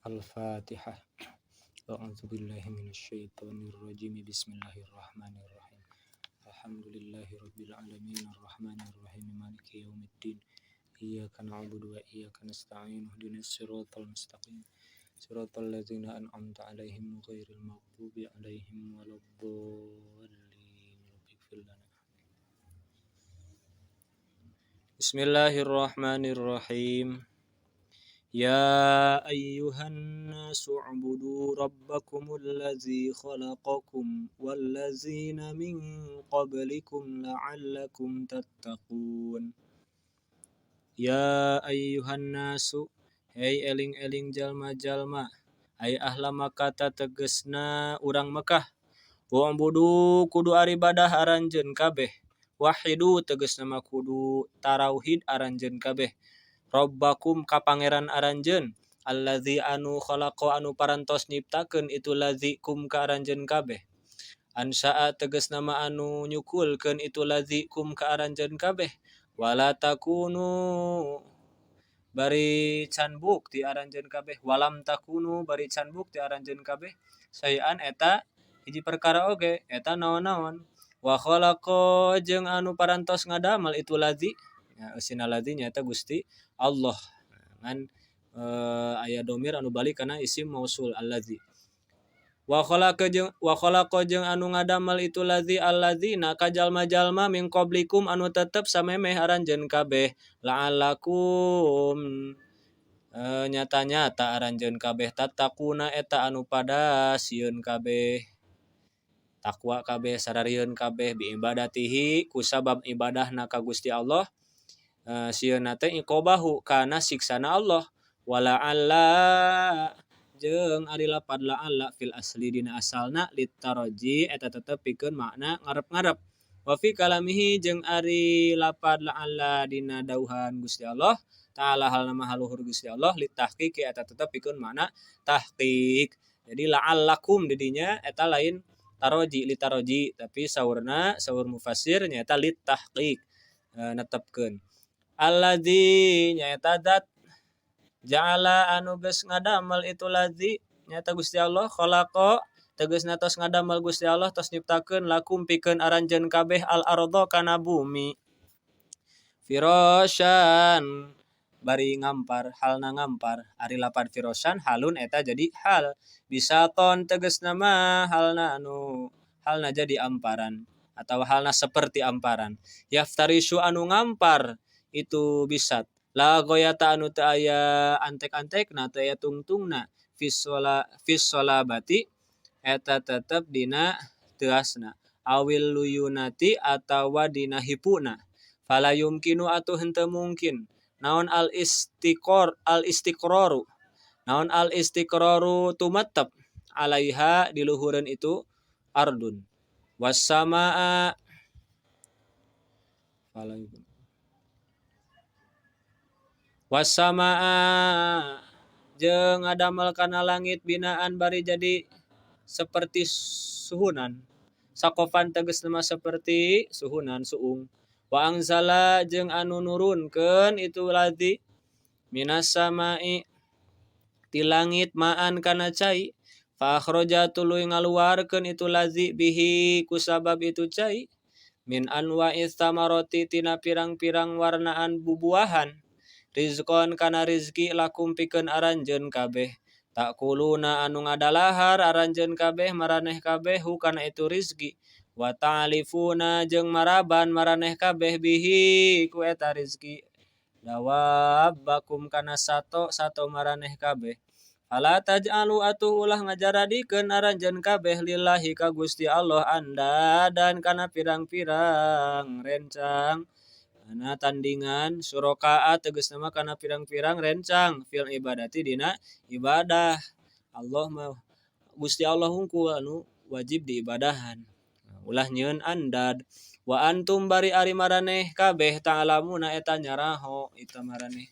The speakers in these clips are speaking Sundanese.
Al-Fatihah. A'udzu billahi minasyaitonir rajim. Bismillahirrahmanirrahim. Alhamdulillahirabbil alamin arrahmanir rahim maliki yaumiddin. Iyyaka na'budu wa iyyaka nasta'in. Ihdinas siratal mustaqim. Siratal ladzina an'amta 'alaihim ghairil maghdubi 'alaihim waladdallin. Rabbighfir lana. Bismillahirrahmanirrahim. Ya ayyuhan nasu ubudu rabbakumul ladzi khalaqakum walladzina min qablikum la'allakum tattaqun. Ya ayyuhan nasu, hei eling-eling jalma-jalma, ai ahla Makkah tegesna urang Mekah. Ubudu kudu aribadah aranjeun kabeh. Wahidu tegesna mah kudu tarauhid aranjeun kabeh. Rabbakum ka pangeran aranjeun, allazi anu khalaqa anu parantos nyiptakeun itu lazi kum ka aranjeun kabeh. Ansa'a tegasna ma anu nyukulkeun itu lazi kum ka aranjeun kabeh. Wala takunu bari can bukti aranjeun kabeh. Walam takunu bari can bukti aranjeun kabeh. Sayan eta hiji perkara oge, eta naon-naon. Wa khalaqa jeung anu parantos ngadamel itu lazi. Ya, usina lazi nyaeta Gusti Allah. Ngan aya domir anu balik kana isim mausul allazi. Wa khalaqa jeung anu ngadamel itu lazi allazina ka jalma-jalma min qablikum anu tetep samemeh aranjeun kabeh la'allakum nyata-nyata aranjeun kabeh tattaquna eta anu pada sieun kabeh takwa kabeh sararieun kabeh bi ibadatihi kusabab ibadahna ka Gusti Allah. Sieuna teh iqobahu kana siksana Allah. Wala'alla jeung ari lapad la'alla fil asli dina asalna litaraji eta tetep pikeun makna ngarep-ngarep. Wa fi kalamihi jeung ari lapad la'alla dina dauhan Gusti Allah ta'ala halna mahaluhur Gusti Allah litahqiq eta tetep pikeun makna tahqiq. Jadi la'allakum didinya eta lain taroji litaraji tapi saur mufassir nyaeta litahqiq netepkeun. Alladzi nyaeta zat ja'ala anu geus ngadamel itu lazi nyaeta Gusti Allah khalaqa tegasna tos ngadamel Gusti Allah tos nyiptakeun lakum pikeun aranjeun kabeh al arda kana bumi firasyan bari ngampar halna ngampar ari lapad firasyan halun eta jadi hal bisaton tegasna mah halna jadi amparan atau halna seperti amparan yaftarishu anu ngampar itu bisat la goyata anu teu aya antek-antekna teu aya tungtungna fissolabati eta tetep dina teasna awil luyunati atawa dina hipuna fala yumkinu atuh henteu mungkin naon al istiqraru tumattep alaiha di luhureun itu ardun wassamaa wassamaa jeung ngadamel kana langit binaan bari jadi seperti suhunan sakofan tegasna mah seperti suhunan suung wa angzala jeung anu nurunkeun itu lazi minas samai ti langit maan kana cai fa akhraja tuluy ngaluarkeun itu lazi bihi kusabab itu cai min anwa'is tamaroti tina pirang-pirang warnaan bubuahan rizqon kana rizki lakum pikeun aranjeun kabeh takuluna anu ngadalahar aranjeun kabeh maraneh kabeh kana itu rizki wa ta'alifuna jeung maraban maraneh kabeh bihi ku eta rizki dawabbakum kana sato maraneh kabeh fala taj'alu atuh ulah ngajaradikeun aranjeun kabeh lillahi ka Gusti Allah anda dan kana pirang-pirang rencang ana tandingan surakaat tegasna mah kana pirang-pirang rencang fil ibadati dina ibadah Allah mah Gusti Allah hungkul anu wajib diibadahan ulah nyieun andad wa antum bari ari maraneh kabeh ta'lamuna eta nyaraho eta maraneh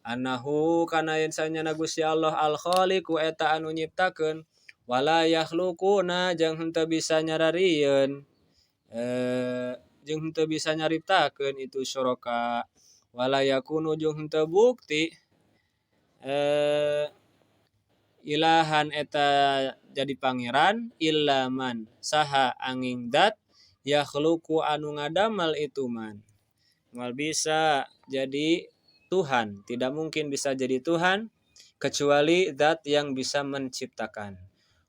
annahu kana yen sanyana Gusti Allah al khaliqu eta anu nyiptakeun wala yakhluquna jeung henteu bisa nyararieun jeung henteu bisa nyariptakeun itu suraka wala yakunu jeung henteu bukti ilahan eta jadi pangeran illaman saha angin dat yakhluqu anu ngadamal itu man. Moal bisa jadi Tuhan, tidak mungkin bisa jadi Tuhan kecuali zat yang bisa menciptakan.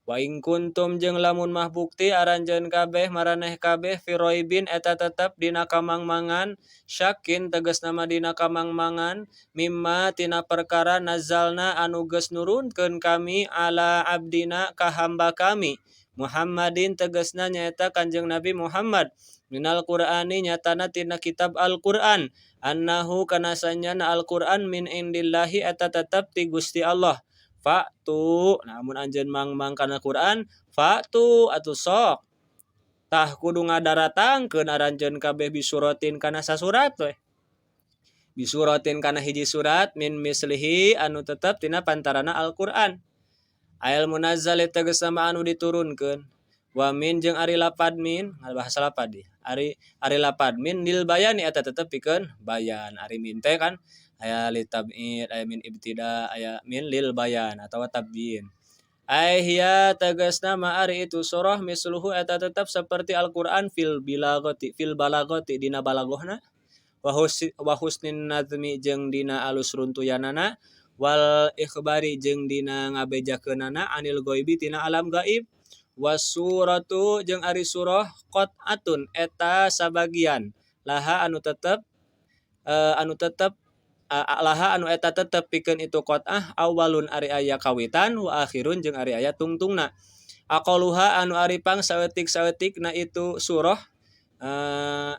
Wa in kuntum jeung lamun mah bukti aranjeun kabeh maraneh kabeh firoibin eta tetep dina kamangmangan syakin tegas nama dina kamangmangan mimma tina perkara nazalna anu geus nurunkeun kami ala abdina ka hamba kami Muhammadin tegasna nyaeta Kanjeng Nabi Muhammad minal Qur'ani nyatana tina kitab Al-Qur'an annahu kana sanyana Al-Qur'an min indillahi eta tetep ti Gusti Allah. Fa'tu namun anjeun mangmang kana Quran fa'tu atuh sok tah kudu ngadaratangkeun aranjeun kabeh bisuratin kana sasurat we bisuratin kana hiji surat min mislihi anu tetep tina pantarana Al-Qur'an ayal munazzal tegas sama anu diturunkeun wa min jeung ari lapad min bahasa lapad di ari lapad min lil bayani eta tetep pikeun bayan ari min teh kan aya litab'id aya min ibtida aya min lil bayan atawa tabyin ai hiya tegasna ma ari itu surah misluhu eta tetap seperti Al-Qur'an fil balagati dina balagohna wa husnin nazmi jeung dina alus runtuyanana wal ikhbari jeung dina ngabejakeunana anil ghaibi tina alam gaib wasuratu jeung ari surah qat'atun eta sabagian laha anu tetep laha anu eta tetep pikeun itu qat'ah awalun ari aya kawitan wa akhirun jeung ari aya tungtungna aqaluha anu ari pang saeutik-saeutikna itu surah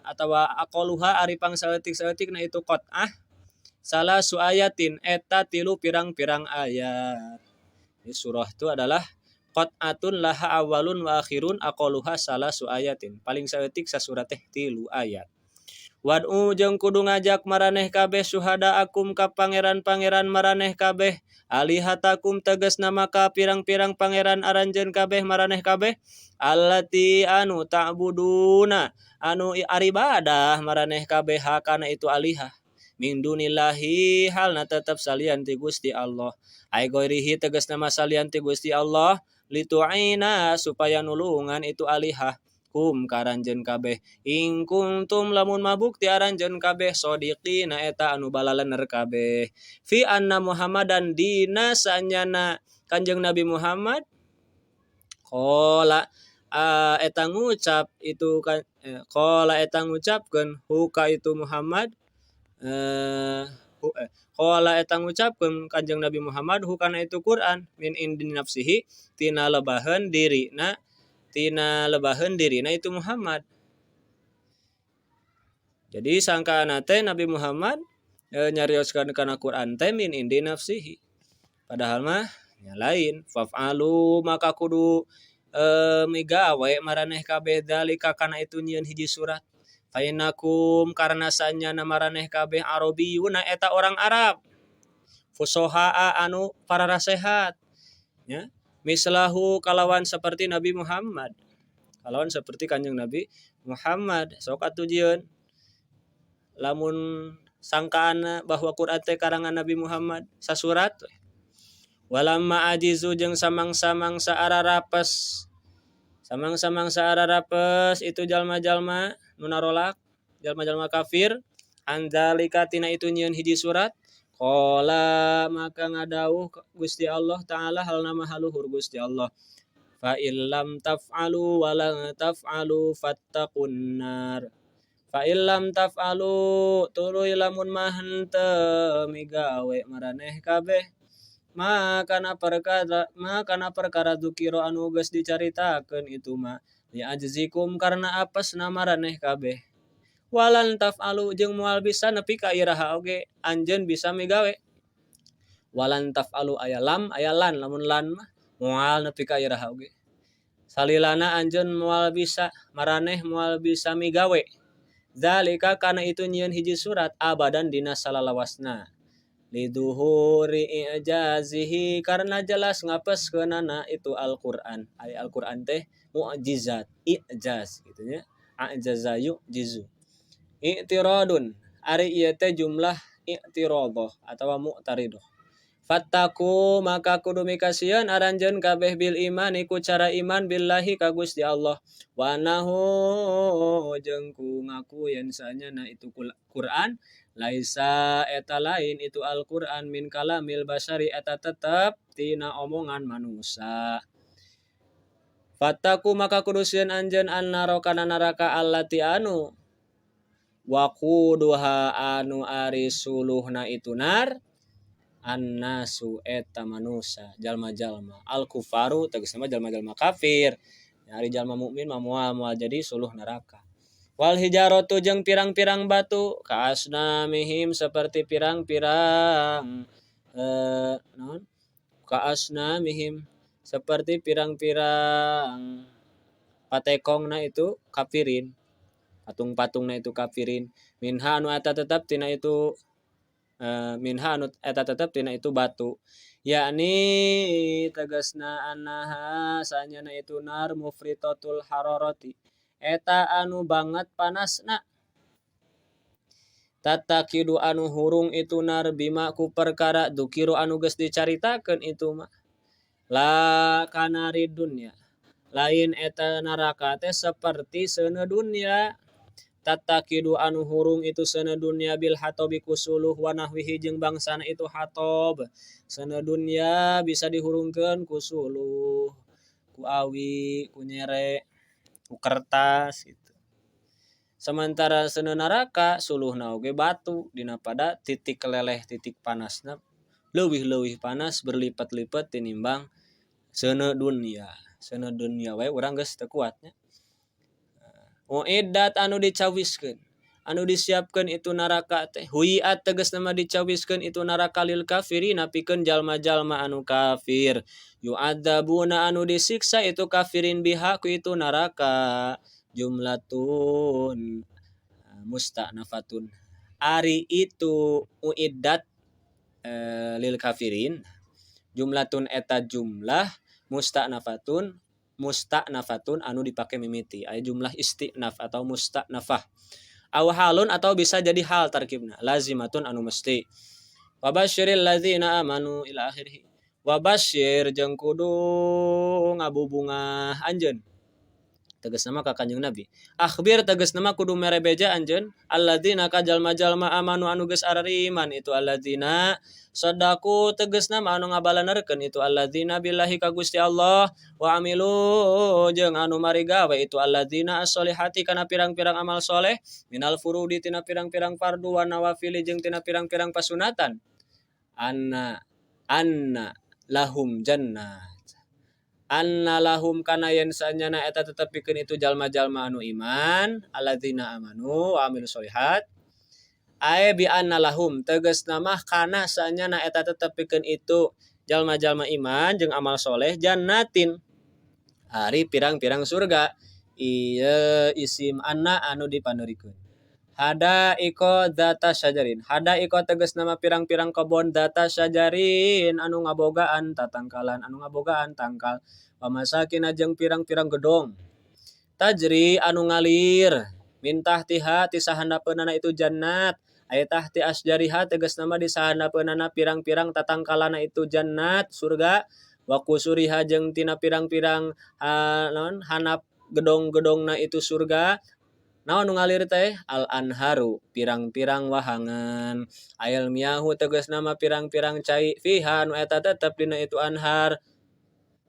atawa aqaluha ari pang saeutik-saeutikna itu qat'ah salah su ayatin eta 3 pirang-pirang ayat. Ini surah itu adalah qat'atun laha awalun wa akhirun aqaluha salah su ayatin paling saeutik sasurat teh 3 ayat. Wad'u jeung kudu ngajak maraneh kabeh syuhada akum ka pangeran-pangeran maraneh kabeh alihatakum tegas nama ka pirang-pirang pangeran aranjeun kabeh maraneh kabeh allati anu ta'buduna anu aribadah maraneh kabeh hakana itu alihah min dunillahi halna tetep salian ti Gusti Allah ai goirihi tegas nama salian ti Gusti Allah litu'ina supaya nulungan itu alihah kum karanjeun kabeh ing kuntum lamun mabuk ti aranjeun kabeh sodiqina eta anu balalener kabeh fi anna Muhammadan dina sanyana Kanjeng Nabi Muhammad qala eta ngucap itu qala eta ngucapkeun huka itu Muhammad qala eta ngucapkeun Kanjeng Nabi Muhammad hukana itu Quran min indi nafsihi tina lebaheun dirina itu Muhammad. Jadi sangkaana teh Nabi Muhammad nyarioskeun kana Quran teh min indi nafsihi. Padahal mah nya lain faf'alu maka kudu migawe maraneh kabeh dalika kana itu nyieun hiji surat. Fainakum karna sanyana maraneh kabeh arabiyuna eta orang Arab. Fusohaa anu pararasehat. Ya. Mislahu kalawan seperti Nabi Muhammad kalawan seperti Kanjeng Nabi Muhammad sok atuh jieun lamun sangkaana bahwa Quran teh karangan Nabi Muhammad sasurat walamma ajizu jeung samang-samang saararapes itu jalma-jalma nu narolak jalma-jalma kafir anzalika tina itu nyieun hiji surat qala maka ngadawuh Gusti Allah taala halna mahaluhur Gusti Allah fa illam taf'alu wa lan taf'alu fattaqun nar fa illam taf'alu tuluy lamun mah henteu migawe maraneh kabeh maka na perkara dzukira anu geus dicaritakeun itu mah li ajzikum karna apesna maraneh kabeh walan taf'alu jeung moal bisa nepi ka iraha oge anjeun bisa migawe walan taf'alu aya lam aya lan lamun lan mah moal nepi ka iraha oge salilana anjeun moal bisa maraneh moal bisa migawe zalika kana itu nyieun hiji surat abadan dina salalawasna liduhuri ijazihi karena jelas ngapeskeunana itu Al-Qur'an ay Al-Qur'an teh mukjizat ijaz gitu nya ajaza yu'jizu i'tiradun ari ieu teh jumlah i'tiradah atawa mu'taridah Fattaku maka kudu mikasieun aranjeun kabeh bil iman iku cara iman billahi ka Gusti Allah. Wa nahu jeung ku ngaku yen saenyana itu Quran laisa eta lain itu Al-Qur'an min kalamil basari eta tetep tina omongan manusia. Fattaku maka kudu sieun anjeun annaro kana neraka allati anu waquduha anu ari suluhna itu nar annasu eta manusia jalma-jalma al kufaru tegasna jalma-jalma kafir ari jalma mukmin mah moal jadi suluh neraka. Wal hijaratu jeung pirang-pirang batu kaasna mihim seperti pirang-pirang naon kaasna mihim seperti pirang-pirang patekongna itu kafirin, patung-patungna itu kafirin. Minha anu eta tetep tina itu minha anu eta tetep tina itu batu, yakni tegasna annaha saenyana itu nar mufritatul hararati eta anu banget panasna. Tatakidu anu hurung itu nar bima ku perkara dukiru anu geus dicaritakeun itu mah la kanari dunya lain eta neraka teh seperti seuneu dunya. Tatakidu anu hurung itu seuneu dunya bil hatobi kusuluh wa nahwihi jeung bangsana itu hatob. Seuneu dunya bisa dihurungkeun ku suluh, ku awi, ku nyere, ku kertas gitu. Sementara seuneu neraka suluhna oge batu dina pada titik keleleh titik panasna leuwih-leuwih panas berlipat-lipat tinimbang seuneu dunya. Seuneu dunya wae urang geus teu kuat nya. Uiddat anu dicawiskeun anu disiapkeun itu neraka teh huiat tegasna mah dicawiskeun itu neraka lil kafirina pikeun jalma-jalma anu kafir. Yu'adzabuna anu disiksa itu kafirin biha ku itu neraka jumlatun musta'nafatun ari itu uiddat lil kafirin jumlatun eta jumlah musta'nafatun anu dipake mimiti aya jumlah istinaf atau musta'nafah aw halun atau bisa jadi hal tarkibna lazimatun anu mesti. Wabasyiril ladzina amanu ila akhirih. Wabasyir jeung kudu ngabubungah anjeun tegasna mah ka Kanjeng Nabi. Akhbir tegasna mah kudu mere beja anjeun alladzina ka jalma-jalma amanu anu geus arariman itu alladzina sadaku tegasna mah anu ngabalanerkeun itu alladzina billahi ka Gusti Allah wa amilu jeung anu marigawe itu alladzina as-solihati kana pirang-pirang amal soleh minal furudi tina pirang-pirang fardu wa nawafili jeung tina pirang-pirang pasunatan anna lahum jannah anna lahum kana yen saenyana eta tetep pikeun itu jalma-jalma anu iman alladzina amanu wa amilus solihat ae bi anna lahum tegasna mah kana saenyana eta tetep pikeun itu jalma-jalma iman jeung amal soleh jannatin ari pirang-pirang surga. Ieu isim anna anu dipandeurikeun. Hada iko data syajarin. Hada iko tegasna mah pirang-pirang kebon data syajarin anu ngabogaan tatangkalan anu ngabogaan tangkal. Pamasakin jeung pirang-pirang gedong. Tajri anu ngalir min tahtiha ti sahandapeunana itu jannat. Aya tahti asjariha tegasna mah di sahandapeunana pirang-pirang tatangkalana itu jannat surga. Wa kusuriha jeung tina pirang-pirang hanap gedong-gedongna itu surga. Naon nu ngalir teh al anharu pirang-pirang wahangan ayal miyahu tegasna mah pirang-pirang cai fiha nu eta tetep dina itu anhar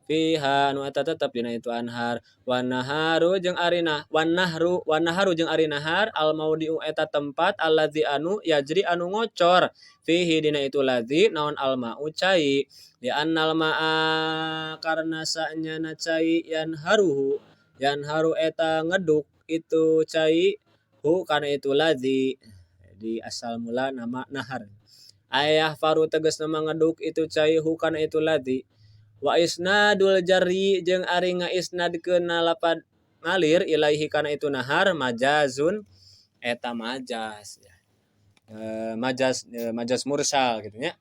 fiha nu eta tetep dina itu anhar wanaharu jeung arina wanaharu jeung ari nahar al maudiu eta tempat allazi anu yajri anu ngocor fihi dina itu ladzi naon al mau cai li annal maa karna saenyana cai yanharu eta ngeduk itu cai hu kana itu ladzi di asal mula nama nahar ayah faru tegas nama ngeduk itu cai hu kana itu ladzi wa isnadul jarri jeung ari ngaisnadkeun lapad ngalir ilaihi kana itu nahar majazun eta majaz majaz mursal gitu nya.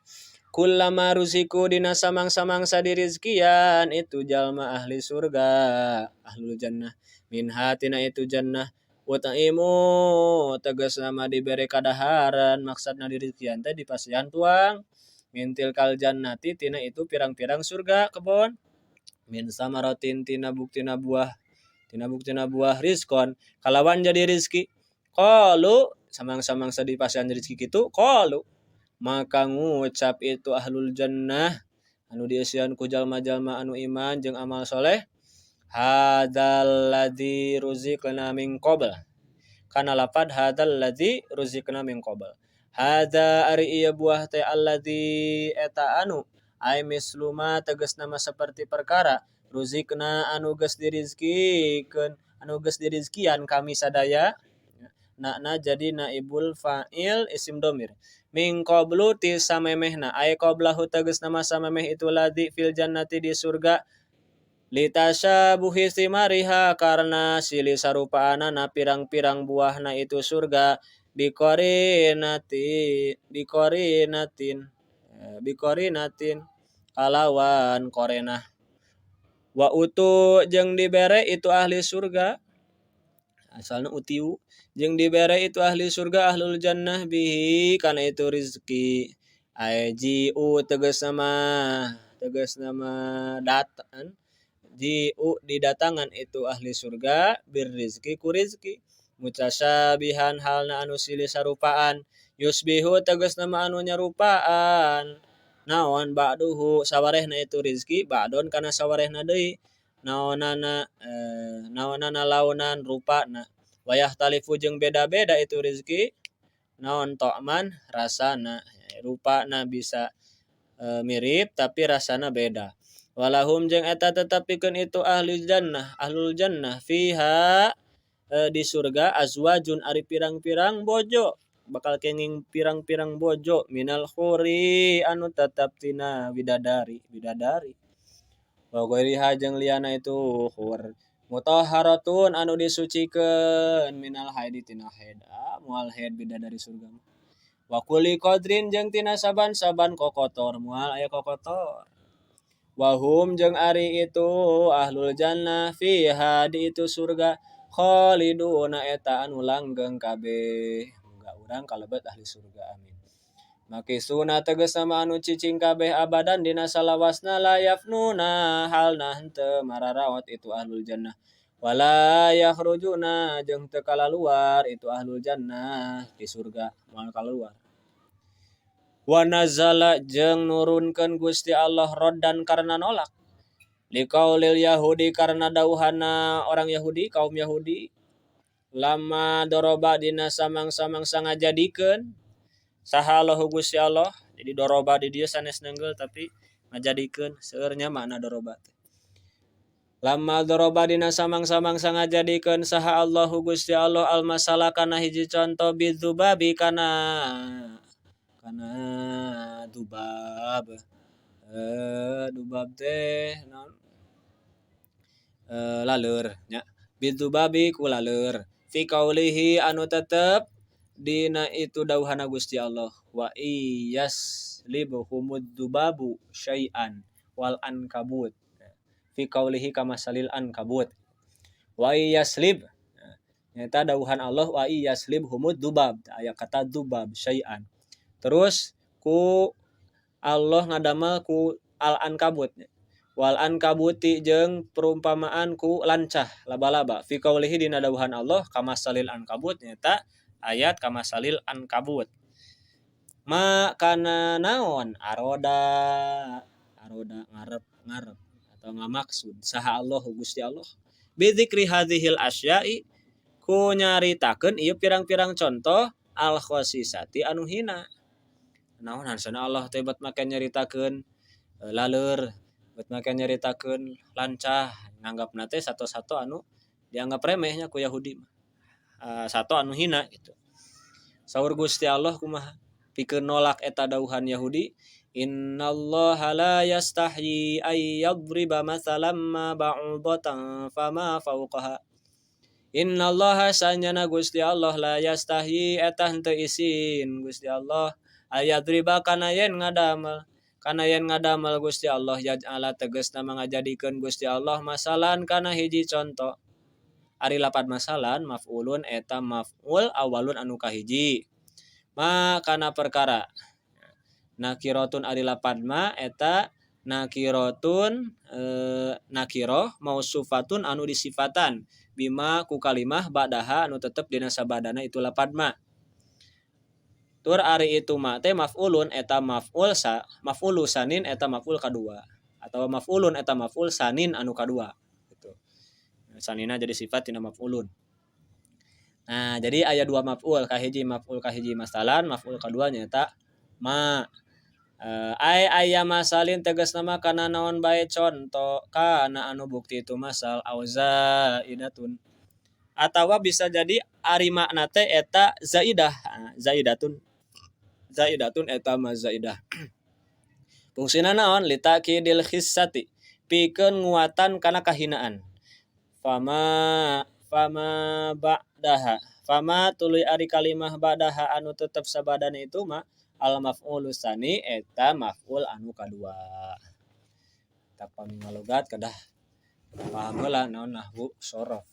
Kullama ruziku dina samang-samangsa dirizkian itu jalma ahli surga ahlul jannah minha tina itu jannah utaimu tegas nama diberi kadaharan maksudna dirizkian teh dipasihan tuang mintil kal jannati tina itu pirang-pirang surga kebon, min samaratin tina buktina buah rizkon kalawan jadi rizki, qalu samang-samang sedih pasan rizki kitu, qalu maka ngucap itu ahlul jannah anu dieusian ku jalma-jalma anu iman jeung amal soleh, hadzal ladzi ruziqna min qabl, kana lapad hadzal ladzi ruziqna min qabl, hadza ari ieu buah teh alladzi eta anu ai misluma tegasna mah saperti perkara ruziqna anu geus dirizkikeun anu geus dirizkian kami sadaya, na jadi naibul fa'il isim domir, min qablu ti samemehna ay qablahu tegasna mah samemeh itu ladzi fil jannati di surga, litasyabuhi simariha karena silih sarupaanana pirang-pirang buahna itu surga, biqorinatin kalawan korenah, wa utu jeung dibere itu ahli surga asalna utiu jeung dibere itu ahli surga ahlul jannah bihi kana itu rizki, jiu tegasna mah datang, jiu didatangan itu ahli surga birrizki ku rizki, mutasyabihan halna anu silih sarupaan, yusbihu tegasna mah anu nyarupaan naon ba'duhu sawarehna itu rizki ba'don kana sawarehna deui, naonana launan rupana, wayah talifu jeung beda-beda itu rizki naon to'man rasana, rupana bisa mirip tapi rasana beda, walahum jeung eta tetep pikeun itu ahlul jannah fiha di surga azwajun ari pirang-pirang bojo, bakal kenging pirang-pirang bojo, minal khuri anu tetep tina bidadari wa ghairiha jeung liana itu khur, mutahharatun anu disucikeun minal haidi tina haid, moal haid bidadari surga mah, wa kulli qadrin jeung tina saban-saban kokotor moal aya kokotor, wahum jeung ari itu ahlul jannah fiha di itu surga khaliduna eta anu langgeng kabeh, muga urang kalebet ahli surga amin, makisuna tegasna mah anu cicing kabeh abadan dina salawasna la yafnuna halna henteu mararaot itu ahlul jannah, wala yakhrujuna jeung teu kalaluar itu ahlul jannah di surga moal kalaluar, wa nazala jeung nurunkeun Gusti Allah roddan karena nolak, liqaulil yahudi karena dauhanna orang Yahudi kaum Yahudi, lama doroba dina samang-samang ngajadikeun saha Allah Gusti Allah, jadi doroba di dieu sanes neunggel tapi ngajadikeun seueur nya makna doroba teh, lama doroba dina samang-samang ngajadikeun saha Allah Gusti Allah al masalah kana hiji contoh bidzubabi kana dubab, dubab teh naon laleur nya, bidzubabi ku laleur, fi qaulihi anu tetep dina itu dauhana Gusti Allah, wa iyaslibuhumud dubabu syai'an wal ankabut, fi qaulihi kamasalil ankabut, wa iyaslib nyata dauhan Allah wa iyaslibhumud dubab, aya kata dubab syai'an, terus ku Allah ngadamel ku al ankabut, wal ankabuti jeung perumpamaan ku lancah laba-laba, fi qaulihi dina dauhan Allah kamasalil ankabut nyata ayat kamasalil ankabut, ma kana naon aroda ngarep atau ngamaksud saha Allah Gusti Allah bidzikri hadzihil asya'i ku nyaritakeun ieu pirang-pirang contoh al khosisati anu hina, naon hansana Allah teh bat make nyaritakeun laleur, bat make nyaritakeun lancah, nganggapna teh sato-sato anu dianggap remeh nya ku Yahudi mah, sato anu hina gitu. Saur Gusti Allah kumaha pikeun nolak eta dauhan Yahudi, innallaha la yastahyi ay yadriba mathalam ma ba'udatan fama fawqaha, innallaha sanyana Gusti Allah la yastahyi eta henteu isin Gusti Allah ay yadriba kana yen ngadamel Gusti Allah, yaj'ala tegasna mangajadikeun Gusti Allah masalan kana hiji contoh, ari lapad masalan maf'ulun eta maf'ul awalun anu kahiji, ma kana perkara Nakirotun ari lapad ma eta nakirotun nakiroh mausufatun anu disifatan bima ku kalimah ba'daha anu tetep dina sabadana itu lapad ma. Tur ari itu ma teh maf'ulun eta maf'ulu sanin eta maf'ul kadua atau maf'ulun eta maf'ul sanin anu kadua gitu. Sanina jadi sifat tina maf'ulun. Nah, jadi aya dua maf'ul kahiji masalan maf'ul kadua nyaeta ma. Aya masalin tegas nama kana naon bae contoh kana anu bukti itu masal auza idatun atawa bisa jadi ari makna teh eta zaidah. Zaidatun eta ma zaidah. Fungsina naon litakidil khissati pikeun nguatan kana kahinaan. Fama ba'daha fama tuluy ari kalimah ba'daha anu tetep sabadana itu mah al maf'ul tsani eta maf'ul anu kadua. Tak pamingal logat kedah paham heula naon nahwu shorof.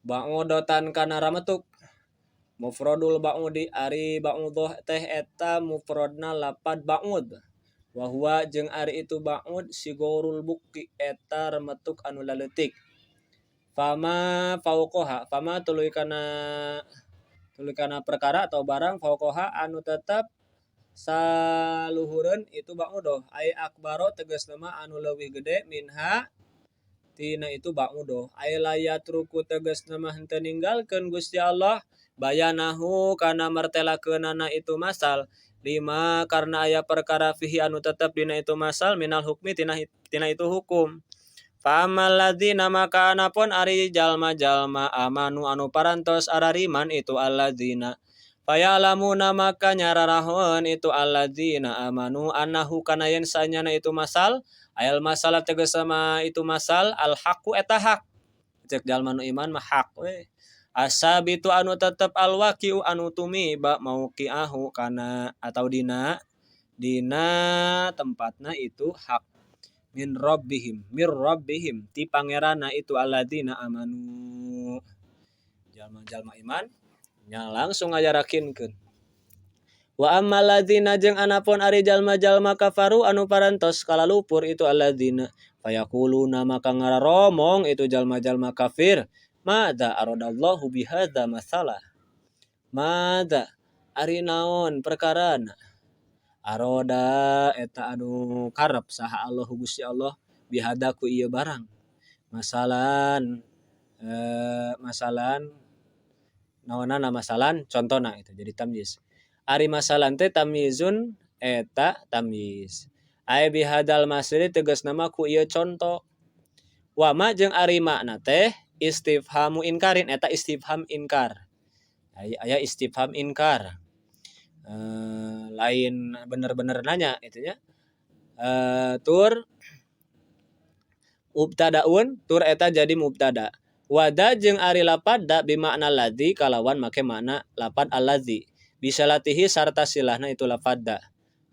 Ba'udotan kana rametuk mufradul ba'udi ari ba'udhoh teh eta mufradna lapad ba'ud. Wa huwa jeung ari itu ba'ud sigorul bukti eta rametuk anu laleutik. Fama fauqoha fama tuluy kana perkara atau barang fauqoha anu tetep saluhureun itu ba'udoh ai akbaro tegas nama anu leuwih gede minha tina itu ba'udoh ai layat ruku tegas nama henteu ninggalkeun Gusti Allah bayanahu kana martelakeunana itu masal lima karena aya perkara fihi anu tetep dina itu masal minal hukmi tina itu hukum. Fa'amal ladzina maka anapun ari jalma-jalma amanu anu parantos arariman itu alladzina fayalamuna maka nyararahon itu alladzina amanu annahu kana yen sanyana itu masal ayal masalah tegas sama itu masal al haqqu eta hak cek jalma nu iman mah hak we asabitu anu tetep al waqi'u anu tumiba mauqi'ahu kana atau dina tempatna itu hak min rabbihim ti pangerana itu alladzina amanu jalma-jalma iman nya langsung ngajarakinkeun. Wa ammal ladzina jeung anapun ari jalma-jalma kafaru anu parantos kalalupur itu alladzina fayaquluna maka ngararomong itu jalma-jalma kafir madza aradallahu bihadza masalah madza ari naon perkarana aroda eta anu karep saha Allah Gusti Allah bihada ku ieu barang masalan naonana masalan contona itu jadi tamyiz ari masalan teh tamyizun eta tamyiz ai bihadal masri tegas nama ku ieu contoh wa ma jeung ari makna teh istifhamu inkarin eta istifham inkar aya istifham inkar lain bener-bener nanya itunya tur mubtadaun tur eta jadi mubtada wada jeung ari lapad da bimakna ladzi kalawan make makna lapad alladzi bisalatihi sarta silahna itu lapad da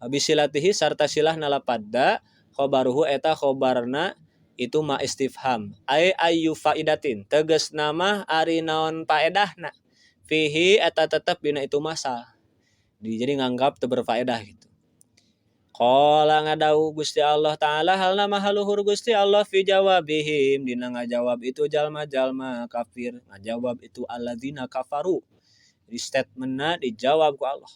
bisilatihi sarta silahna lapad da khobaruhu eta khobarna itu ma istifham ayu faidatin tegas nama ari naon faedahna fihi eta tetep dina itu masal jadi nganggap teu berfaedah gitu. Qala ngadau Gusti Allah Ta'ala halna mahaluhur Gusti Allah fi jawabihim dina ngajawab itu jalma-jalma kafir ngajawab itu alladzina kafaru di statementna dijawab ku Allah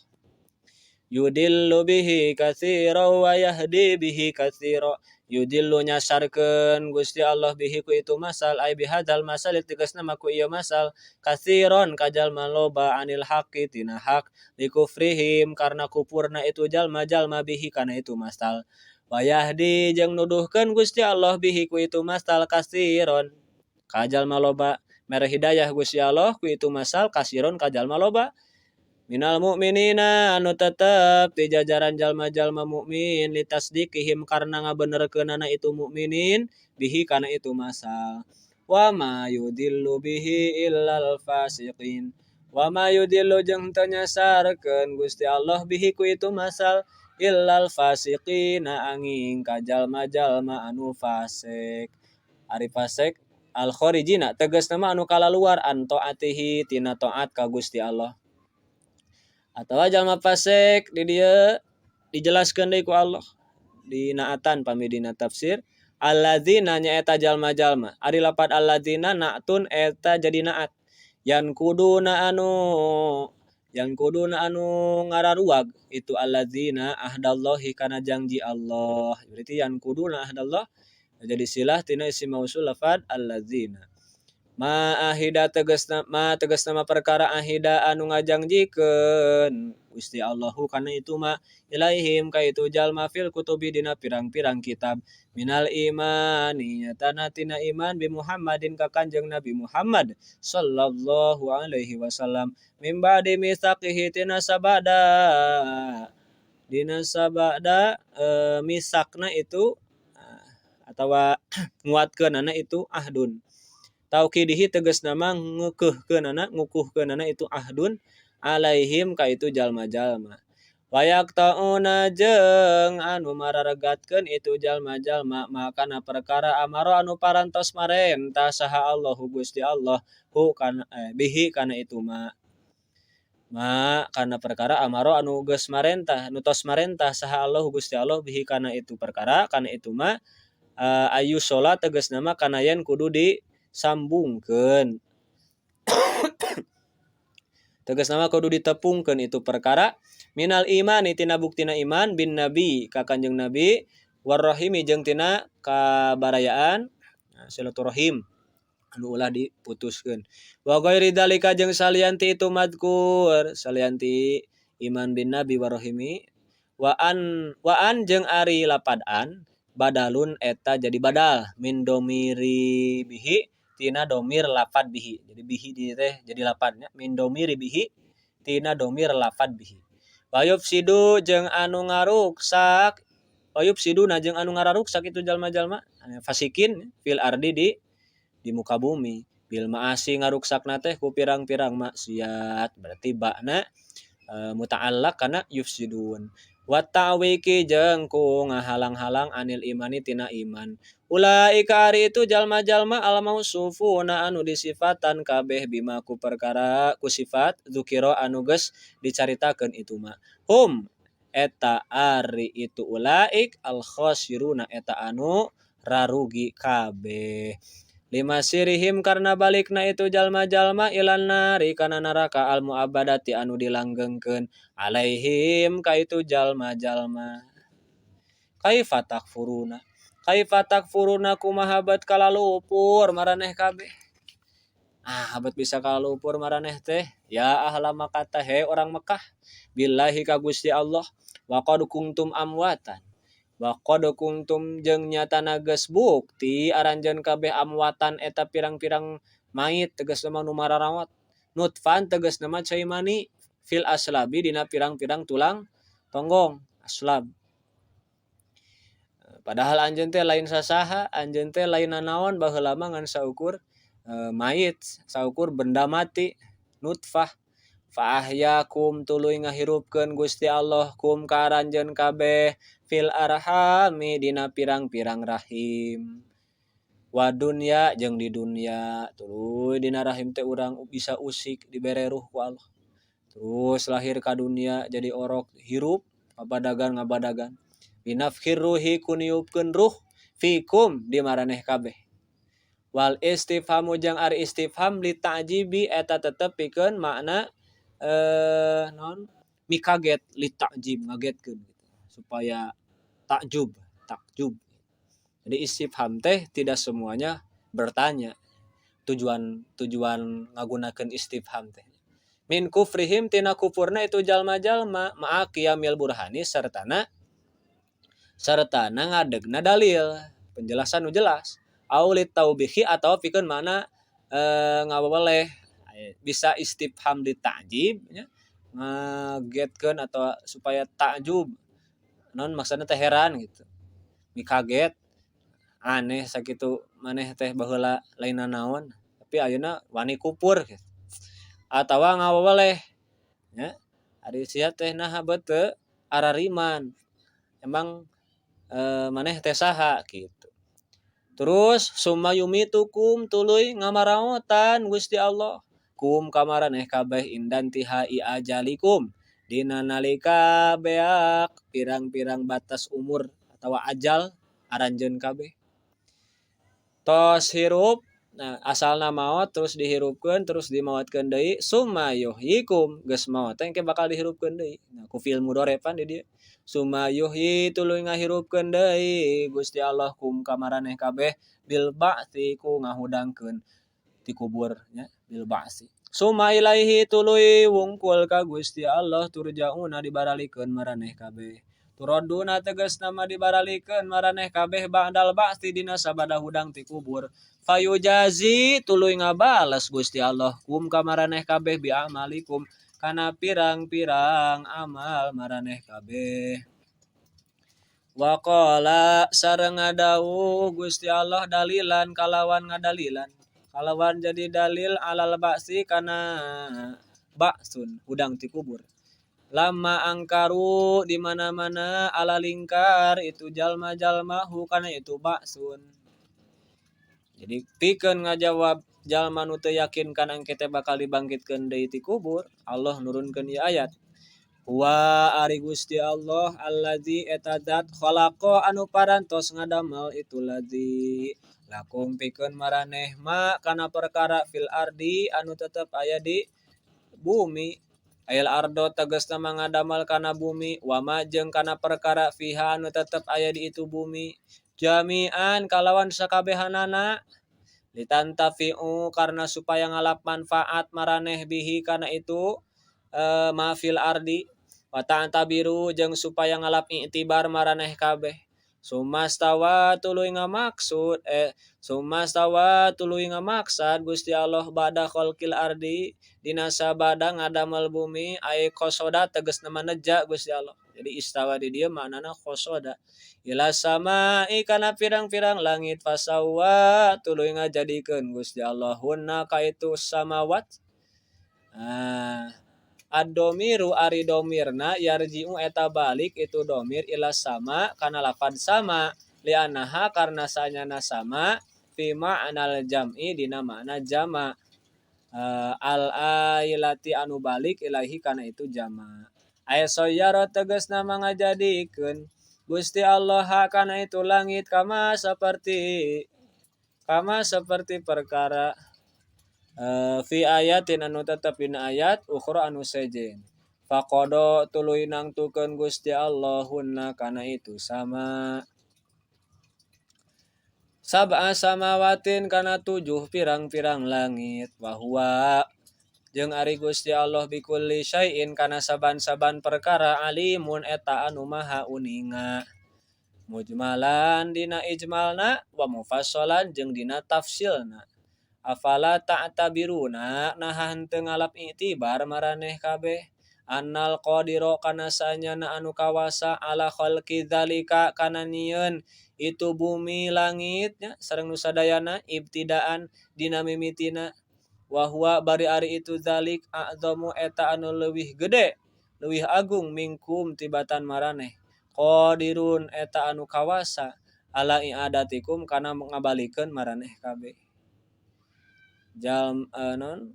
yudillu bihi katsira wa yahdi bihi katsira yudillu nyasarkeun Gusti Allah bihi ku itu masal ai bihadzal masal tegasna ku ieu masal katsiron kajalma loba anil haqqi tina hak likufrihim karena kupurna itu jalma-jalma bihi kana itu masal wa yahdi jeung nuduhkeun Gusti Allah bihi ku itu masal katsiron kajalma loba mere hidayah Gusti Allah ku itu masal katsiron kajalma loba minal mu'minina anu tetep di jajaran jalma-jalma mukmin litasdikihim karena ngabenerkeunana itu mukminin bihi kana itu masal wa ma yudillu bihi illal fasiqin wa ma yudillu jeung teu nyasarkeun Gusti Allah bihi ku itu masal illal fasiqina angin ka jalma-jalma anu fasik ari fasik al kharijina tegasna anu kalaluar an taatihi tina taat ka Gusti Allah atawa jalma fasik di dieu dijelaskeun deui ku Allah di naatan pami dina tafsir alladzina nyaeta jalma-jalma ari lapad alladzina na'tun eta jadi naat yang kuduna anu ngararuag itu alladzina ahdallahi kana janji Allah berarti yang kuduna ahdallah jadi silah tina isim mausul lafad alladzina tegasna perkara ahida anu ngajangjikeun Gusti Allahu kana itu ma ilaihim ka itu jalma fil kutubi dina pirang-pirang kitab minal imani nyatana tina iman bi Muhammadin ka Kanjeng Nabi Muhammad sallallahu alaihi wasallam mim ba'di mitsaqihi tina sabada misakna itu atawa nguatkeunana itu ahdun tauqidihi tegas nama ngukuhkeunana itu ahdun alaihim ka itu jalma-jalma wayak tauna jeung anu mararegatkeun itu jalma-jalma makana perkara amaro anu parantos marentah saha Allahu Gusti Allah hu kana bihi kana itu ma kana perkara amaro anu geus marentah anu tos marentah saha Allahu Gusti Allah bihi kana itu perkara kana itu ma ayu sholat tegas nama kana yen kudu disambungkeun tegas nama kudu ditepungkeun itu perkara minal iman tina buktina iman bin nabi ka Kanjeng Nabi warrahimi jeung tina kabarayaan silaturahim anu ulah diputuskeun wa ghairi dzalika jeung salianti itu madkur salianti iman bin nabi warrahimi wa an jeung ari lapad an badalun eta jadi badal min domiri bihi tina domir lafad bihi jadi bihi di teh jadi lapadnya min domiri bihi tina domir lafad bihi wayub sidu jeung anu ngaruksak wayub sidu na jeung anu ngararuksak itu jalma-jalma fasikin fil ardi di muka bumi bil maasi ngaruksakna teh ku pirang-pirang maksiat berarti ba'na muta'allaq kana yufsidun wa ta'wiki jeung ku ngahalang-halang anil imani tina iman ulaika ari itu jalma-jalma al mausufuna anu disifatan kabeh bima ku perkara ku sifat dzukira anu geus dicaritakeun itu mah eta ari itu ulaik al khasiruna eta anu rarugi kabeh lima sirihim karena balikna itu jalma-jalma ilan nari kana neraka al muabadati anu dilanggengkeun alaihim ka itu jalma-jalma kaifa takfuruna kumaha bet kalalupur maraneh kabeh habat bisa kalalupur maraneh teh ya ahla Makkah he orang Mekah billahi ka Gusti Allah wa qad kuntum amwatan wa qad kuntum jeung nyatana geus bukti aranjeun kabeh amwatan eta pirang-pirang mayit tegasna nu mararawat nutfan tegasna cai mani fil aslabi dina pirang-pirang tulang tonggong aslab padahal anjeun teh lain sasaha anjeun teh lain nanaon baheula mah ngan saukur mayit saukur benda mati nutfah fa ahyakum tuluy ngahirupkeun Gusti Allah kum ka aranjeun kabeh fil arhami dina pirang-pirang rahim wa dunya jeung di dunya tuluy dina rahim teh urang bisa usik dibere ruh ku Allah terus lahir ka dunia jadi orok hirup ngabadagan binafkhir ruhi kuniupkeun ruh fikum di maraneh kabeh wal istifhamu jeung ari istifham li ta'jibi eta tetep pikeun makna mikaget li ta'jib ngagetkeun supaya takjub. Jadi istifham teh tidak semuanya bertanya. Tujuan ngagunakeun istifham teh. Min kufrihim tina kufurna itu jalma-jalma ma'a qiyamil burhani sartana ngadegna dalil, penjelasan nu jelas. Aulit taubihi atau pikeun mana ngaweleh bisa istifham di ta'jib nya. Ngagetkeun atau supaya takjub. Non maksudna teh heran gitu. Mikaget aneh sakitu maneh teh baheula lain naon tapi ayeuna wani kupur gitu. Atawa ngaweleh nya ari sia teh naha beuteut arariman emang maneh teh saha gitu. Terus summa yumitukum tuluy ngamaraotan Gusti Allah kum kamaraneh kabeh indan tihai ajalikum dina nalika beak pirang-pirang batas umur atau ajal aranjeun kabeh. Tos hirup, nah asalna maot terus dihirupkeun terus dimaotkeun deui summa yuhyikum geus maot teh engke bakal dihirupkeun deui. Nah ku fi'il mudhari'an di dieu summa yuhyi tuluy ngahirupkeun deui Gusti Allah kum ka maraneh kabeh bil ba'ti ku ngahudangkeun ti kubur nya bil ba'si. Summa ilaihi tuluy wungkul ka Gusti Allah turja'una dibaralikeun maraneh kabeh. Turaduna tegasna mah dibaralikeun maraneh kabeh ba'dal ba'ti dina sabada hudang ti kubur. Fayujazi tuluy ngabales Gusti Allah kum ka maraneh kabeh bi amalikum kana pirang-pirang amal maraneh kabeh. Wa qala sareng ngadawuh Gusti Allah dalilan kalawan ngadalilan kalawan jadi dalil alal ba'si kana ba'sun hudang ti kubur. Lama angkaru di mana-mana ala lingkar itu jalma-jalma hukana itu ba'sun. Jadi pikeun ngajawab jalma nu teu yakin kana engke teh bakal dibangkitkeun deui ti kubur, Allah nurunkeun ieu ayat. Wa ari Gusti Allah allazi eta zat khalaqa anu parantos ngadamel itu ladzi lakum pikeun maraneh ma kana perkara fil ardi anu tetep aya di bumi. Ayal ardo tegasna ngadamel kana bumi wama jeung kana perkara fiha anu tetep aya di itu bumi jami'an kalawan sakabehanana litantafi'u karena supaya ngalap manfaat maraneh bihi kana itu ma fil ardi wa ta'tabiru jeung supaya ngalap i'tibar maraneh kabeh. Sumastawa tuluy ngamaksad Gusti Allah ba'da khalqil ardi dina sabada ngadamel bumi ai qasoda tegasna maneja Gusti Allah. Jadi istawa di dieu maknana qasoda ila samai kana pirang-pirang langit fasawa tuluy ngajadikeun Gusti Allah hunna ka itu samawat. Ad-domiru ari domirna yarji'u eta balik itu domir ila sama kana lafad sama li'annaha karna sanyana sama fi ma'nal jam'i dina makna jama al-ailati anu balik ilahi kana itu jama. Aya sayyara tegasna mangajadikeun Gusti Allah kana itu langit kama seperti perkara fi ayatin anu tetep dina ayat ukhra anu sejen. Faqada tuluy nangtukeun Gusti Allah hunna kana itu sama. Sab'a samawatin kana 7 pirang-pirang langit bahwa jeung ari Gusti Allah bikulli syai'in kana saban-saban perkara alimun eta anu maha uninga. Mujmalan dina ijmalna wa mufassalan jeung dina tafsilna. Afala ta'tabiruna naha henteu ngalap i'tibar maraneh kabeh annal qadira kana sanyana anu kawasa ala khalqi dzalika kana nyieun itu bumi langit nya sareng nu sadayana ibtidaan dina mimitina wa huwa bari ari itu zalik a'zamu eta anu leuwih gede leuwih agung mingkum tibatan maraneh qadirun eta anu kawasa ala i'adatikum kana ngabalikeun maraneh kabeh.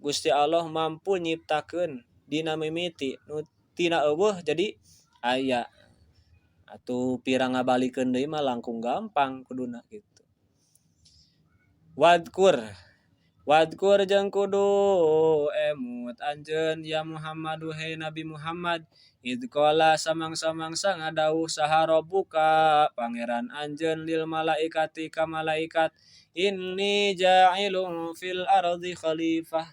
Gusti Allah mampu nyiptakeun dina mimiti nu tina eueuh jadi aya atuh pirang ngabalikeun deui mah langkung gampang kuduna kitu. Wadkur jeung kudu emut anjeun ya Muhammad hai Nabi Muhammad idqala samang-samangsa ngadawuh saha rabbuka pangeran anjeun lil malaikati ka malaikat inni ja'ilun fil ardi khalifah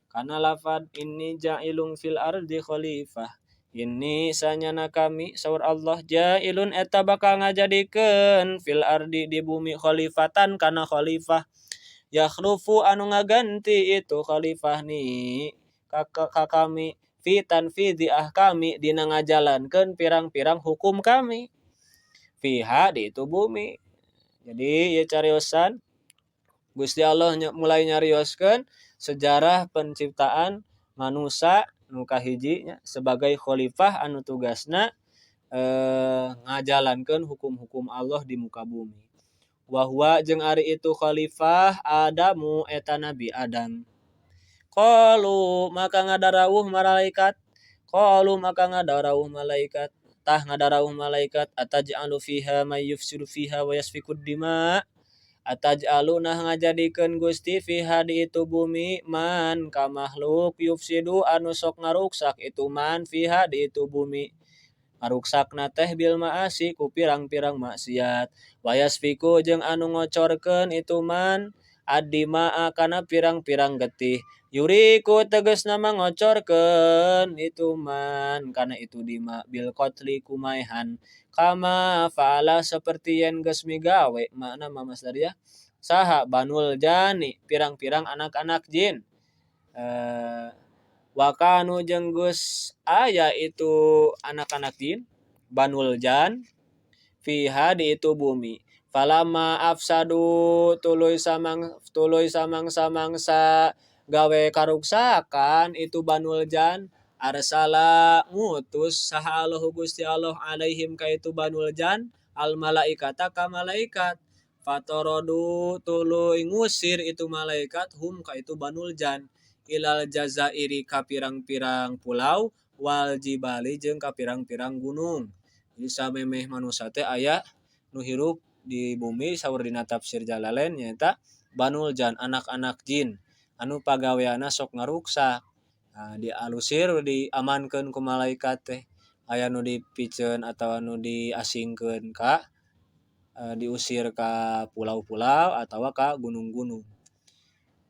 kana lafad inni ja'ilun fil ardi khalifah inni sanyana kami saur Allah ja'ilun eta bakal ngajadikeun fil ardi di bumi khalifatan kana khalifah yakhlufu anu ngaganti itu khalifah ni ka kami fi tanfidhi ahkami dina ngajalankeun pirang-pirang hukum kami fiha di itu bumi. Jadi ieu cariosan Gusti Allah mulai nyarioskeun sejarah penciptaan manusia nu kahiji nya sebagai khalifah anu tugasna ngajalankeun hukum-hukum Allah di muka bumi. Wa huwa jeung ari itu khalifah Adamu eta Nabi Adam. Qalu maka ngadarawuh malaikat Qalu maka ngadarauh malaikat ataj'alu fiha may yufsidu fiha wa yasfikud dima ataj'alu nah ngajadikeun Gusti fiha di itu bumi man ka makhluk yufsidu anu sok ngaruksak itu man fiha di itu bumi ngaruksakna teh bil maasi ku pirang-pirang maksiat wa yasfiku jeung anu ngocorkeun itu man addimaa kana pirang-pirang getih yuriku tegasna mangocorkeun itu man kana itu dima bil qatli kumaihan kama fa'ala seperti yen geus migawe makna mamasdar ya saha banul jani pirang-pirang anak-anak jin wakanu jeung geus aya itu anak-anak jin banul jan fiha di itu bumi falama afsadu tuluy samang-samangsa gawe karuksakan itu banul jan arsala ngutus saha Allah Gusti Allah alaihim ka itu banul jan al malaikata ka malaikat fatorodu tuluy ngusir itu malaikat hum ka itu banul jan ilal jazairi ka pirang-pirang pulau wal jibali jeung ka pirang-pirang gunung. Jadi samemeh manusia teh aya nu hirup di bumi saur dina tafsir Jalalain nyaeta banul jan anak-anak jin anu pagaweana sok ngaruksak. Nah, dialusir diamankeun ku malaikat teh aya nu dipikeun atawa nu diasingkeun ka diusir ka pulau-pulau atawa ka gunung-gunung.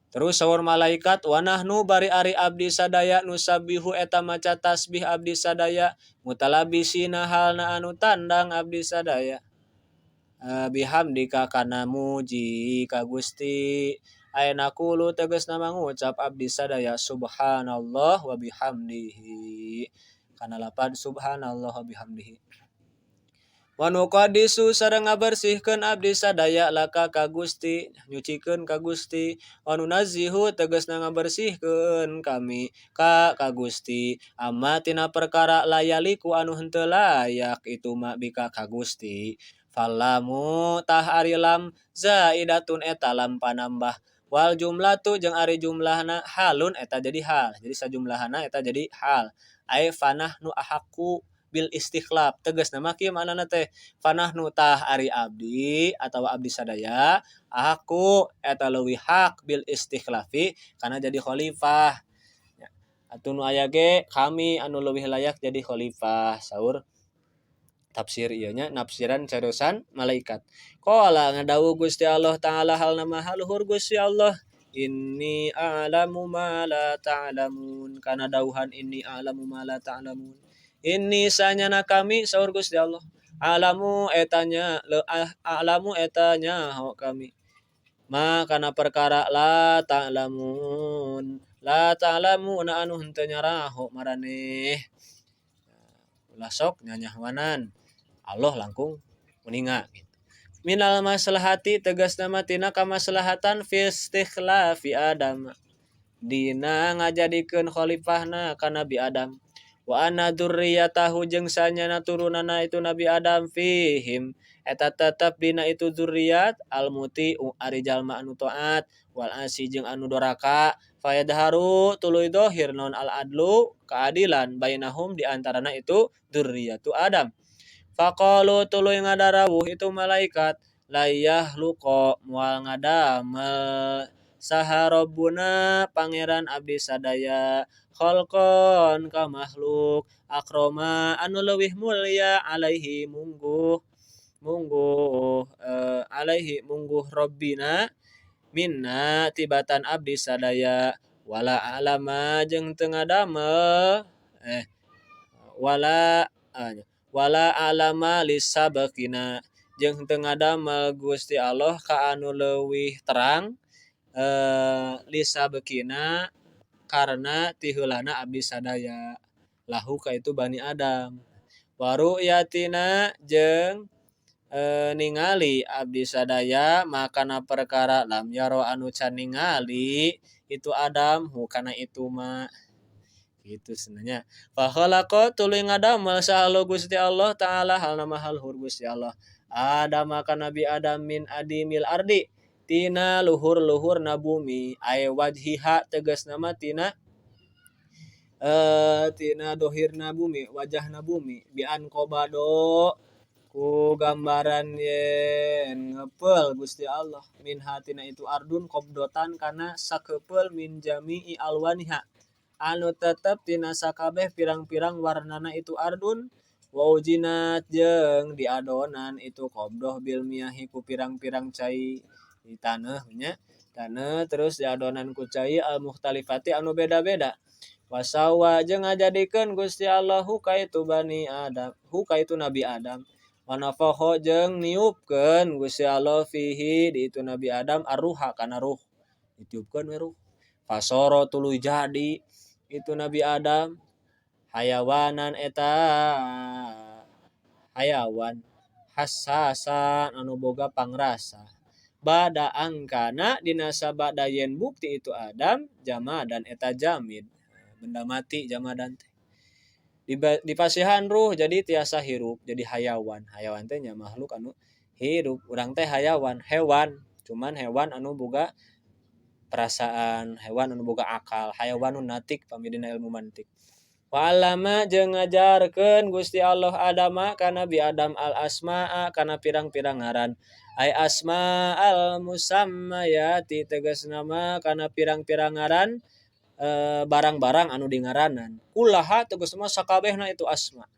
Terus saur malaikat wanahnu bari ari abdi sadaya nusabihu eta maca tasbih abdi sadaya mutalabisina halna anu tandang abdi sadaya bihamdika kana muji ka Gusti ayeuna kulu tegasna mangucap abdi sadaya subhanallah wa bihamdihi kana lapad subhanallah wa bihamdihi wa nuqaddisu sareng ngabersihkeun abdi sadaya laka ka Gusti nyucikeun ka Gusti wa nunazzihu tegasna ngabersihkeun kami ka Gusti amma tina perkara layaliku anu henteu layak itu mah bika ka Gusti fallamu tah ari lam zaidatun eta lam panambah wal jumlatu jeung ari jumlahna halun eta jadi hal jadi sajumlahna eta jadi hal ai fanahnu ahaqu bil istikhlaf tegas nama kieu manana teh fanahnu tah ari abdi atawa abdi sadaya aku eta leuwih hak bil istikhlafi kana jadi khalifah atun aya ge kami anu leuwih layak jadi khalifah saur tafsir ieu nya nafsiran carosan malaikat qala ngadawuh Gusti Allah taala halna maha luhur Gusti Allah inni a'lamu ma la ta'lamun kana dawuhan inni a'lamu ma la ta'lamun inni sanyana kami saur Gusti Allah alamu etanya ho kami ma kana perkara la ta'lamun anu henteu nyaraho maraneh ulah sok nyanyahwanan Allah langkung meninga gitu. Minal maslahati tegasna mah tina kamaslahatan fi istikhlafi Adam dina ngajadikeun khalifahna ka Nabi Adam wa anna dzurriyyatahu jeung sanyana turunana itu Nabi Adam fihim eta tetep dina itu dzurriyyat almuti ari jalma anu taat wal asi jeung anu doraka fayadharu tuluy dohir non al adlu keadilan bainahum di antarana itu dzurriyyatu Adam faqalu tuluy ngadarawuh itu malaikat layah luqa moal ngadamel saha rabbuna pangeran abdi sadaya khalqan ka makhluk akroma anu leuwih mulia alaihi mungguh rabbina minna tibatan abdi sadaya wala alama jeung teu ngadamel wala alama lisabakina jeung teu ngadamel Gusti Allah ka anu leuwih terang lisabakina karena tiheulana abdi sadaya lahu ka itu Bani Adam waru yatina jeung ningali abdi sadaya makana perkara lam yaro anu can ningali itu Adam kana itu mah gitu sebenarnya fa khalaqa tuluy ngadamel saha Gusti Allah taala halna mahal luhur Gusti Allah Adam ka Nabi Adam min adimil ardi tina luhur-luhurna bumi ay wajhiha tegasna mah tina tina dohirna bumi wajahna bumi bian kobado ku gambaran yen ngepel Gusti Allah min hatina itu ardun kobdotan kana sakepel min jami'i alwaniha anu tetep tina sakabeh pirang-pirang warnana itu ardun waujinat jeung diadonan itu kobdoh bil miyahi ku pirang-pirang cai di taneuh nya taneuh terus diadonan ku cai al mukhtalifati anu beda-beda wasawa jeung ngajadikeun Gusti Allah kaitu bani Adam kaitu Nabi Adam wanafakho jeung niupkeun Gusti Allah fihi di itu Nabi Adam arruha kana ruh ditiupkeun we ruh fasoro tuluy jadi itu Nabi Adam hayawanan eta hayawan hassasan anu boga pangrasa bada angkana dina sabada yen bukti itu Adam jama dan eta jamid benda mati jamadan teh di pasihan ruh jadi tiasa hirup jadi hayawan teh nya makhluk anu hirup urang teh hayawan hewan cuman hewan anu boga perasaan hewan anu boga akal hayawanun natik pamidina ilmu mantik wa alama jeung ngajarkeun Gusti Allah Adama kana bi Adam al asma'a kana pirang-pirang ngaran ai asma al musammayati tegasna mah kana pirang-pirang ngaran barang-barang anu dingaranan kullaha tegas mah sakabehna itu asma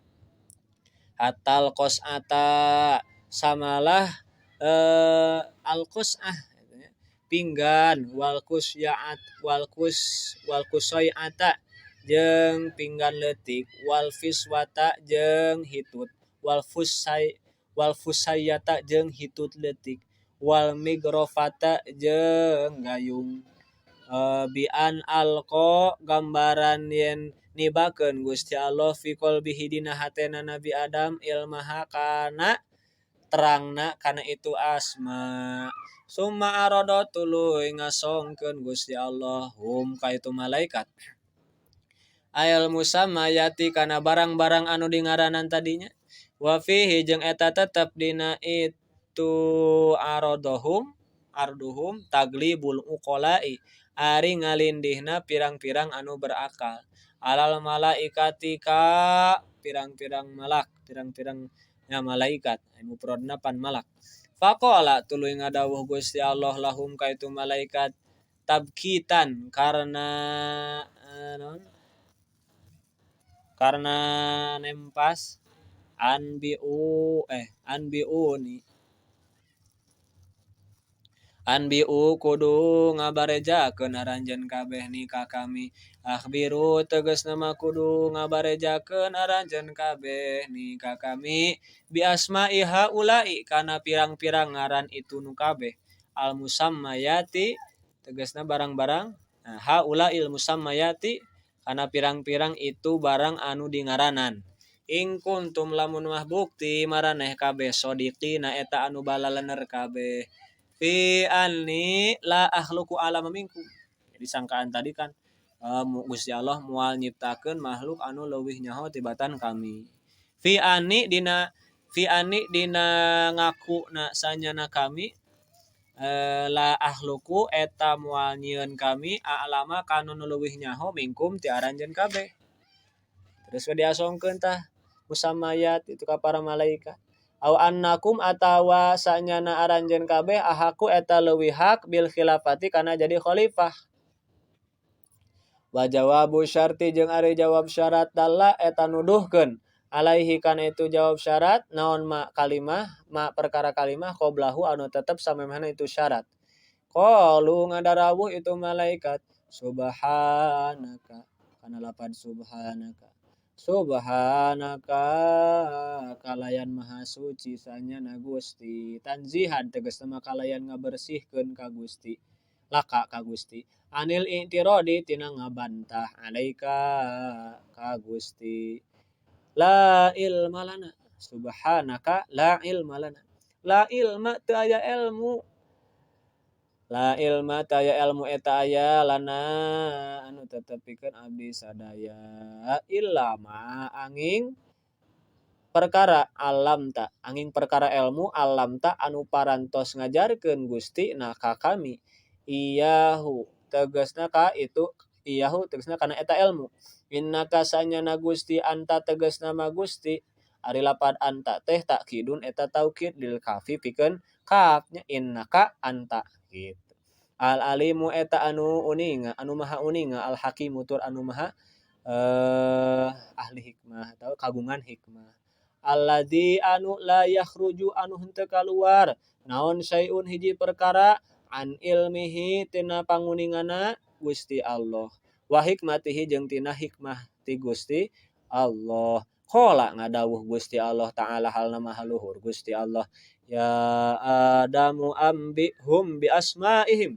hatal qos'ata samalah al qos'ah pinggan wal kusayata jeung pinggan leutik wal fiswata jeung hitut wal fusayata jeung hitut leutik wal migrofata jeung gayung bian alko gambaran yen nibakeun Gusti Allah fi qalbihi dina hatena Nabi Adam ilmaha kana terangna kana itu asma summa arada tuluy ngasongkeun Gusti Allah ka itu malaikat ayal musammayati kana barang-barang anu dingaranan tadinya wa fihi jeung eta tetep dina itu arduhum taglibul uqala'i ari ngalindihna pirang-pirang anu berakal alal malaikati ka pirang-pirang malaikat anu prodna pan malak faqala tuluy ngadawuh Gusti Allah lahum ka itu malaikat tabkitan karena nempas anbiu kudu ngabarejakeun aranjeun kabeh ni ka kami akhbiru tegas nama kudu ngabarejakeun aranjeun kabeh ni ka kami bi asma'i haula'i kana pirang-pirang ngaran itu nu kabeh al musammayati tegasna barang-barang haula'il musammayati kana pirang-pirang itu barang anu dingaranan ing kuntum lamun mah bukti maraneh kabeh sodiqina eta anu balalener kabeh fi anni la akhluqu alama minkum jadi sangkaan tadi kan Gusti Allah moal nyiptakeun makhluk anu leuwih nyaho tibatan kami fi anni dina ngakuna sanyana kami la akhluqu eta moal nyieun kami alama kana nu leuwih nyaho minkum ti aranjeun kabeh terus diasongkeun tah musammayat itu ka para malaikat aw annakum atawa sanyana aranjeun kabeh ahaku eta leuwih hak bil khilafati kana jadi khalifah wa jawabu syarti jeung ari jawab syarat dalla eta nuduhkeun alaihi kana itu jawab syarat naon ma perkara kalimah qoblahu anu tetep samemehna itu syarat qalu ngadarawuh itu malaikat subhanaka kana lapan subhanaka kalayan maha suci sanyana Gusti tanzihan tegasna kalayan ngabersihkeun ka Gusti laka ka Gusti anil i'tiradi tina ngabantah alaika ka Gusti la ilma lana subhanaka la ilma lana la ilma teu aya ilmu la ilma teu aya ilmu eta aya lana anu tetepikeun abdi sadaya illa ma anging perkara alamta anging perkara ilmu alamta anu parantos ngajarkeun Gusti na ka kami iyahu tegasna ka itu iyahu tegasna kana eta ilmu. Innaka sanyana Gusti anta tegasna ma Gusti ari lapad anta teh takkidun eta taukid lil kafi pikeun kafnya innaka anta gitu. Al alimu eta anu uninga anu maha uninga al hakimu tur anu maha ahli hikmah atau kagungan hikmah. Alladzi anu la yakhruju anu henteu kaluar naon sayun hiji perkara an ilmihi tina panguningana Gusti Allah wa hikmatihi jeung tina hikmah ti Gusti Allah. Qala ngadawuh Gusti Allah taala halna maha luhur Gusti Allah ya Adamu ambi hum bi asmaihim.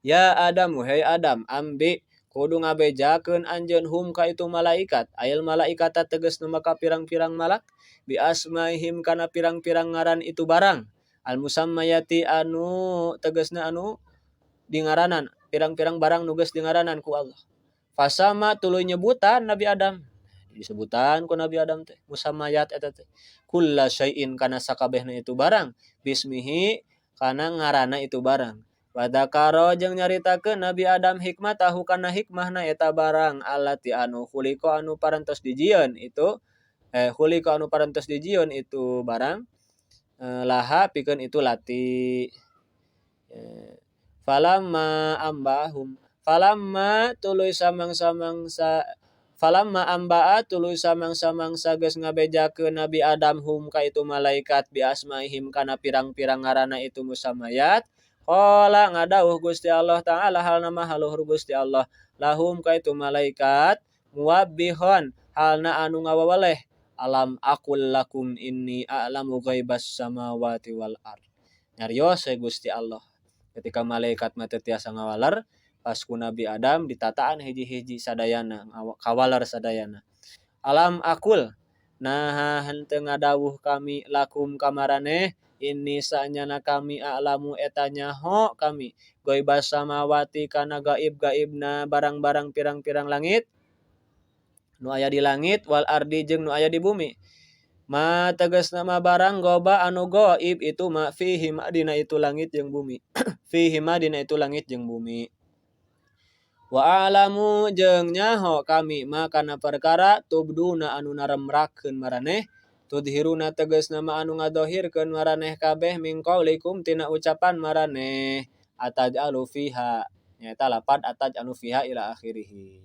Ya Adamu hei Adam ambi kudu ngabejakeun anjeun hum ka itu malaikat ayal malaikata tegasna maka pirang-pirang malak bi asmaihim kana pirang-pirang ngaran itu barang al musammayati anu tegasna anu dingaranan pirang-pirang barang nu geus dingaranan ku Allah. Fasama tuluy nyebutan Nabi Adam disebutan ku Nabi Adam teh musammayat eta teh kulla syai'in kana sakabehna itu barang bismihi kana ngaranna itu barang. Wadakaro jeung nyaritakeun Nabi Adam hikmatahu kana hikmahna eta barang allati anu khuliqa anu parantos dijieun itu khuliqa anu parantos dijieun itu barang laha pikeun itu lati. Falamma ambahum falamma tuluy samang-samang falamma ambaa tuluy samang-samang geus ngabejakeun Nabi Adam hum ka itu malaikat bi asmaihim kana pirang-pirang ngaranna itu musammayat. Qala ngadawuh Gusti Allah taala halna maha luhur Gusti Allah lahum ka itu malaikat muwabbihon halna anu ngawawaleh alam aqul lakum inni a'lamu ghaibas samawati wal ard. Nyarios Gusti Allah ketika malaikat mah teu tiasa ngawalar pas ku Nabi Adam ditataan hiji-hiji sadayana kawalar sadayana. Alam aqul nah henteu ngadawuh kami lakum kamaraneh ini sanyana kami a'lamu eta nyaho kami ghaibas samawati kana gaib-gaibna barang-barang pirang-pirang langit nu aya di langit wal ardi jeung nu aya di bumi. Ma tegasna mah barang goba anu gaib itu ma fihi ma dina itu langit jeung bumi. Fihi ma dina itu langit jeung bumi. Wa a'lamu jeung nyaho kami ma kana perkara tubduna anu naremrakeun maraneh tudhiruna tegasna ma anu ngadohirkeun maraneh kabeh min qaulikum tina ucapan maraneh atajalu fiha nyaeta lapad atajalu fiha ila akhirih.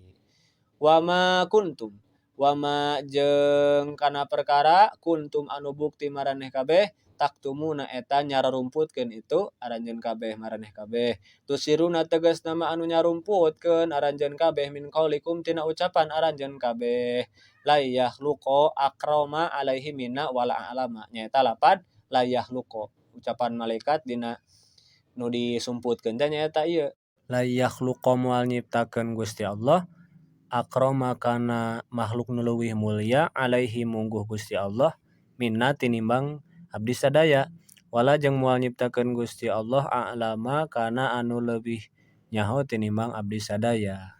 Wa ma kuntum wa ma jeung kana perkara kuntum anu bukti maraneh kabeh taktumuna eta nyararumputkeun itu aranjeun kabeh maraneh kabeh. Tusiruna tegasna ma anu nyarumputkeun aranjeun kabeh min qaulikum tina ucapan aranjeun kabeh. La yakhluqu akrama alaihi minna wala a'lama nyaeta lapad la yakhluqu ucapan malaikat dina nu disumputkeun teh nyaeta ieu la yakhluqu moal nyiptakeun Gusti Allah akrama kana makhluk nu leuwih mulia alaihi mungguh Gusti Allah minna tinimbang abdi sadaya wala jeung moal nyiptakeun Gusti Allah a'lama kana anu leuwih nyaho tinimbang abdi sadaya.